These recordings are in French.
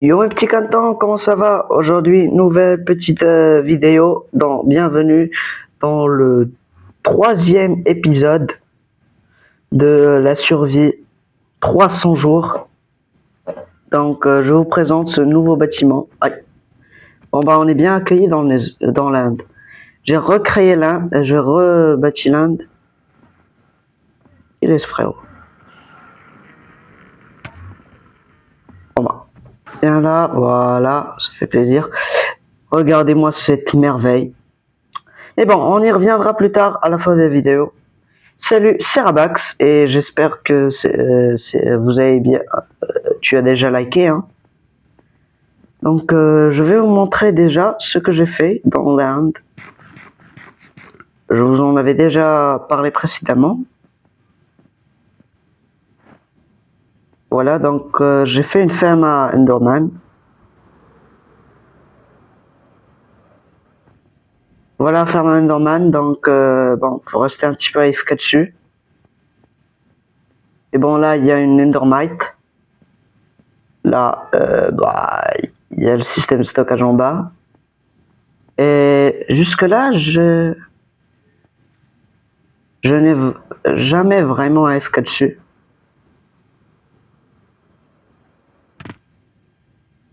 Yo mes petits cantons, comment ça va? Aujourd'hui, nouvelle petite vidéo. Bienvenue dans le troisième épisode de la survie 300 jours. Je vous présente ce nouveau bâtiment. Aïe. Bon bah, on est bien accueillis dans l'Inde. J'ai recréé l'Inde, j'ai rebâti l'Inde. Il est ce frérot. Bon bah, viens là, voilà, ça fait plaisir. Regardez-moi cette merveille. Et bon, on y reviendra plus tard à la fin de la vidéo. Salut, c'est Rabax et j'espère que vous avez bien. Tu as déjà liké, hein. Je vais vous montrer déjà ce que j'ai fait dans l'Inde. Je vous en avais déjà parlé précédemment. Voilà, j'ai fait une ferme à Enderman. Voilà, ferme à Enderman, bon, faut rester un petit peu AFK dessus. Et bon, là, il y a une Endermite. Là, il y a le système de stockage en bas. Et jusque-là, je n'ai jamais vraiment AFK dessus.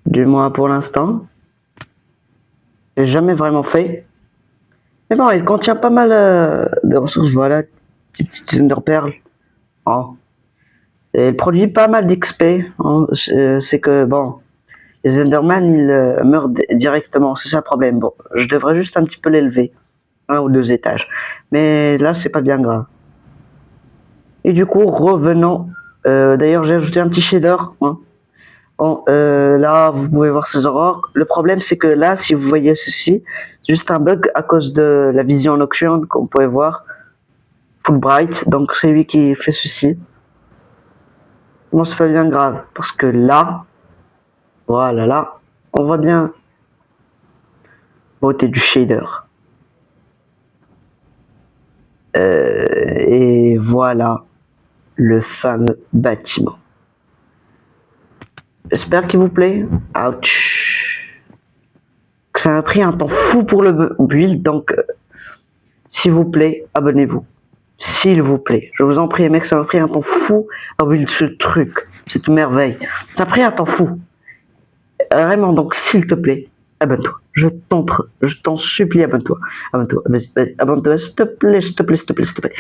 Du moins pour l'instant. J'ai jamais vraiment fait. Mais bon, il contient pas mal de ressources, voilà. Des petites enderperles. Oh. Et il produit pas mal d'XP. Hein. C'est que, bon, les Enderman, ils meurent directement. C'est ça le problème. Bon, je devrais juste un petit peu l'élever. 1 ou 2 étages. Mais là, c'est pas bien grave. Et du coup, revenons. D'ailleurs, j'ai ajouté un petit shader. Hein. Bon, là, vous pouvez voir ces aurores. Le problème, c'est que là, si vous voyez ceci, c'est juste un bug à cause de la vision nocturne, comme vous pouvez voir. Full bright, donc c'est lui qui fait ceci. Bon, c'est pas bien grave, parce que là, voilà, là, on voit bien beauté du shader. Et voilà le fameux bâtiment. J'espère qu'il vous plaît. Ouch. Ça a pris un temps fou pour le build, s'il vous plaît, abonnez-vous. S'il vous plaît, je vous en prie, mec, ça m'a pris un temps fou à build ce truc, cette merveille. Ça a pris un temps fou. Vraiment, donc s'il te plaît, abonne-toi. Je t'en supplie, abonne-toi. Abonne-toi, vas-y, abonne-toi, s'il te plaît, s'il te plaît, s'il te plaît, s'il te plaît.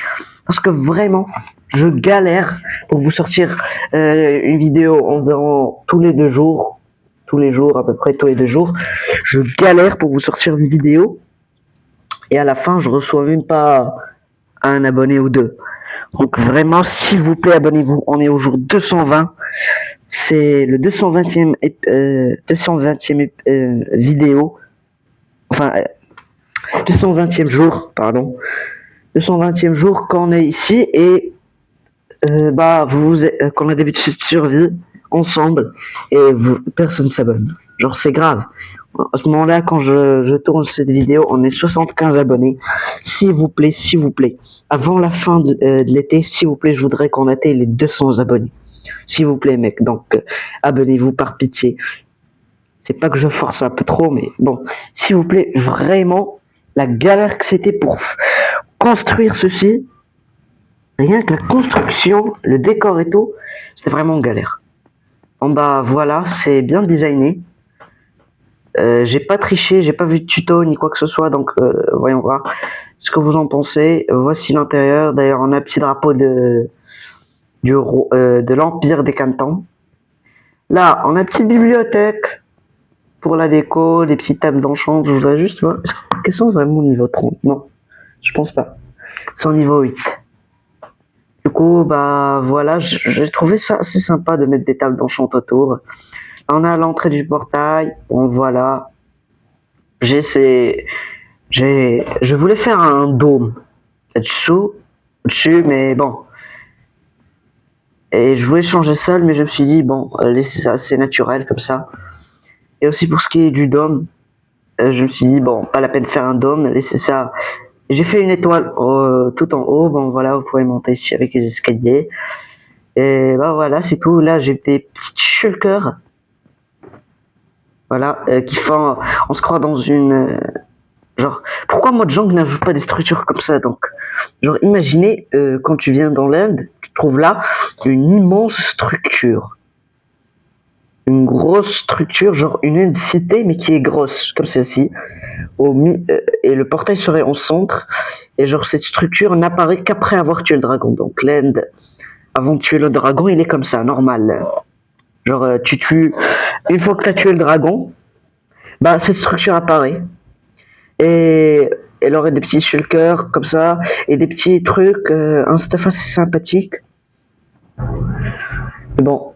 Parce que vraiment, je galère pour vous sortir une vidéo environ tous les 2 jours. Tous les jours, à peu près tous les 2 jours. Je galère pour vous sortir une vidéo. Et à la fin, je reçois même pas un abonné ou 2. Donc vraiment, s'il vous plaît, abonnez-vous. On est au jour 220. C'est le 220e vidéo. Enfin, 220e jour, pardon. 220e jour qu'on est ici et qu'on a débuté cette survie ensemble et personne s'abonne. Genre, c'est grave. À ce moment-là, quand je tourne cette vidéo, on est 75 abonnés. S'il vous plaît, avant la fin de l'été, s'il vous plaît, je voudrais qu'on atteigne les 200 abonnés. S'il vous plaît, mec. Abonnez-vous par pitié. C'est pas que je force un peu trop, mais bon, s'il vous plaît, vraiment, la galère que c'était pour construire ceci, rien que la construction, le décor et tout, c'était vraiment une galère. Bon bah voilà, c'est bien designé. J'ai pas triché, j'ai pas vu de tuto ni quoi que ce soit, voyons voir ce que vous en pensez. Voici l'intérieur. D'ailleurs, on a un petit drapeau de l'Empire des Cantons. Là, on a une petite bibliothèque pour la déco, des petites tables d'enchant. Je voudrais juste voir. Quels sont vraiment au niveau 30? Non, je pense pas. Ils sont au niveau 8. Du coup, bah voilà, j'ai trouvé ça assez sympa de mettre des tables d'enchant autour. On a l'entrée du portail. Bon, voilà. Je voulais faire un dôme dessus, mais bon. Et je voulais changer seul, mais je me suis dit, bon, laissez ça, c'est naturel comme ça. Et aussi pour ce qui est du dôme, je me suis dit, bon, pas la peine de faire un dôme, laissez ça. J'ai fait une étoile tout en haut, bon voilà, vous pouvez monter ici avec les escaliers. Et bah voilà, c'est tout. Là, j'ai des petites shulkers. Voilà, qui font, on se croit dans une, genre, pourquoi Mojang n'ajoute pas des structures comme ça, donc, genre, imaginez, quand tu viens dans l'Inde, tu trouves là une immense structure, une grosse structure, genre une Inde cité, mais qui est grosse, comme celle-ci, et le portail serait en centre, et genre, cette structure n'apparaît qu'après avoir tué le dragon, donc l'Inde, avant de tuer le dragon, il est comme ça, normal. Genre, tu tues, une fois que tu as tué le dragon, bah, cette structure apparaît. Et elle aurait des petits shulkers comme ça, et des petits trucs, un stuff assez sympathique. Mais bon,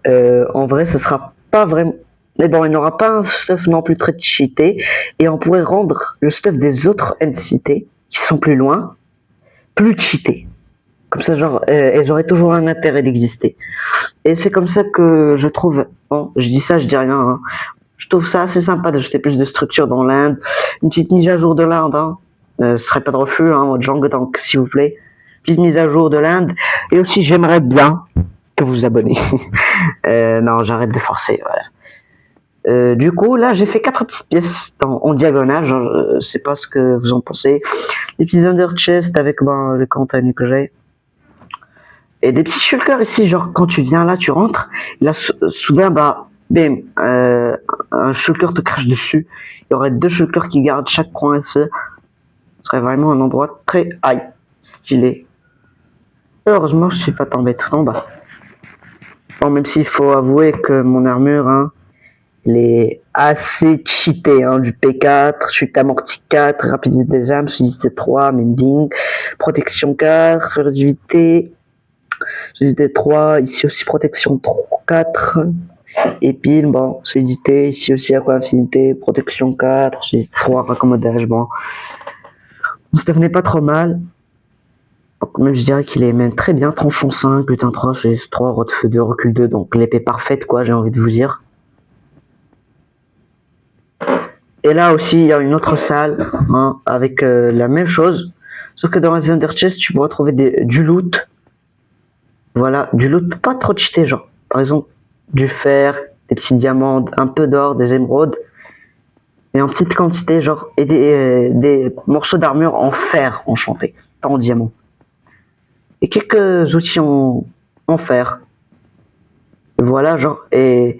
en vrai, ce sera pas vraiment. Mais bon, il n'aura pas un stuff non plus très cheaté, et on pourrait rendre le stuff des autres entités, qui sont plus loin, plus cheaté. Comme ça, genre, elles auraient toujours un intérêt d'exister. Et c'est comme ça que je trouve, bon, je dis ça, je dis rien, hein. Je trouve ça assez sympa d'ajouter plus de structure dans l'Inde. Une petite mise à jour de l'Inde, hein. Ce serait pas de refus, hein, Mojang, donc s'il vous plaît. Petite mise à jour de l'Inde. Et aussi, j'aimerais bien que vous vous abonnez. Non, j'arrête de forcer, voilà. Du coup, là, j'ai fait 4 petites pièces en diagonale. Je sais pas ce que vous en pensez. Des petits under chest avec le contenu que j'ai. Et des petits shulkers ici, genre quand tu viens là, tu rentres. Là, soudain, bim, un shulker te crache dessus. Il y aurait 2 shulkers qui gardent chaque coin ici. Ce serait vraiment un endroit très stylé. Heureusement, je suis pas tombé tout en bas. Bon, même s'il faut avouer que mon armure, hein, elle est assez cheatée, hein, du P4, chute amorti 4, rapidité des armes, fluidité 3, mending, protection 4, furtivité, fluidité 3, ici aussi protection 4, et pile, bon, solidité, ici aussi à quoi infinité, protection 4, solidité 3, raccommodage, bon. Ça venait pas trop mal. Donc, même je dirais qu'il est même très bien, tranchon 5, lutin 3, c'est 3, rod feu 2, recul 2, donc l'épée parfaite quoi, j'ai envie de vous dire. Et là aussi, il y a une autre salle, hein, avec la même chose, sauf que dans les under chest, tu pourras trouver du loot. Voilà, du loot pas trop cheaté, genre, par exemple, du fer, des petits diamants, un peu d'or, des émeraudes, et en petite quantité, genre, et des morceaux d'armure en fer enchanté, pas en diamant. Et quelques outils en fer. Voilà, genre, et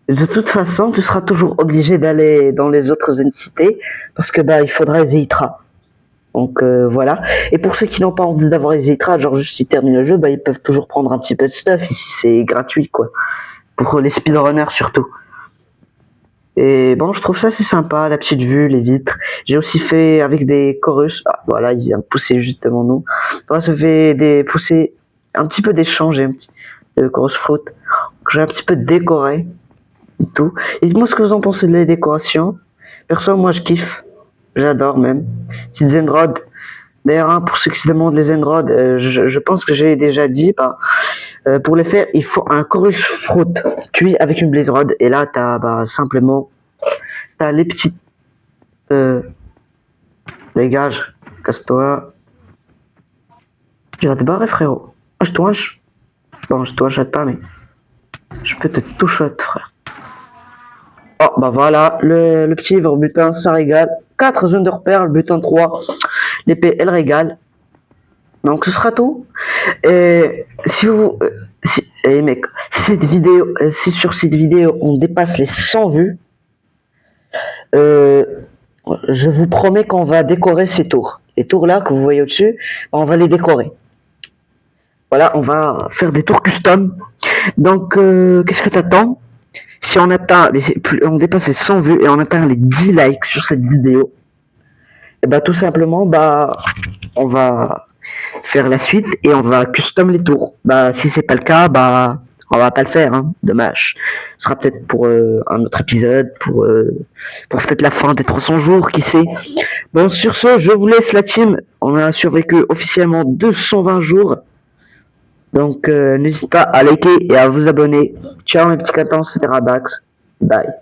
de toute façon, tu seras toujours obligé d'aller dans les autres entités, parce que il faudra les Elytra. Donc voilà. Et pour ceux qui n'ont pas envie d'avoir les Elytra, genre juste ils terminent le jeu, ils peuvent toujours prendre un petit peu de stuff, ici c'est gratuit quoi. Pour les speedrunners surtout. Et bon, je trouve ça assez sympa, la petite vue, les vitres. J'ai aussi fait avec des chorus. Ah, voilà, il vient de pousser juste devant nous. Voilà, ça fait pousser un petit peu d'échange, un petit de chorus fruit. J'ai un petit peu décoré et tout. Et dites-moi ce que vous en pensez de les décorations. Perso, moi je kiffe. J'adore même. Petite Zenrod. D'ailleurs, hein, pour ceux qui se demandent les Zenrod, je pense que j'ai déjà dit, pour les faire, il faut un chorus fruit cuit avec une blaze rod. Et là, t'as simplement, t'as les petites, dégage, casse-toi. Tu vas te barrer, frérot. Ah, je te one-shot. Bon, je te one-shot pas, mais je peux te tout-shot, frère. Oh, voilà, le petit ivre butin, ça régale. 4 zones de repère, le butin 3. L'épée, elle régale. Donc, ce sera tout. Et si vous... mec, si sur cette vidéo, on dépasse les 100 vues, je vous promets qu'on va décorer ces tours. Les tours là que vous voyez au-dessus, on va les décorer. Voilà, on va faire des tours custom. Donc, qu'est-ce que t'attends? Si on on dépasse les 100 vues et on atteint les 10 likes sur cette vidéo, et tout simplement, on va faire la suite et on va custom les tours. Si c'est pas le cas, on va pas le faire, hein. Dommage. Ce sera peut-être pour un autre épisode, pour peut-être la fin des 300 jours, qui sait. Bon, sur ce, je vous laisse la team. On a survécu officiellement 220 jours. Donc, n'hésitez pas à liker et à vous abonner. Ciao mes petits catons, c'était Rabax. Bye.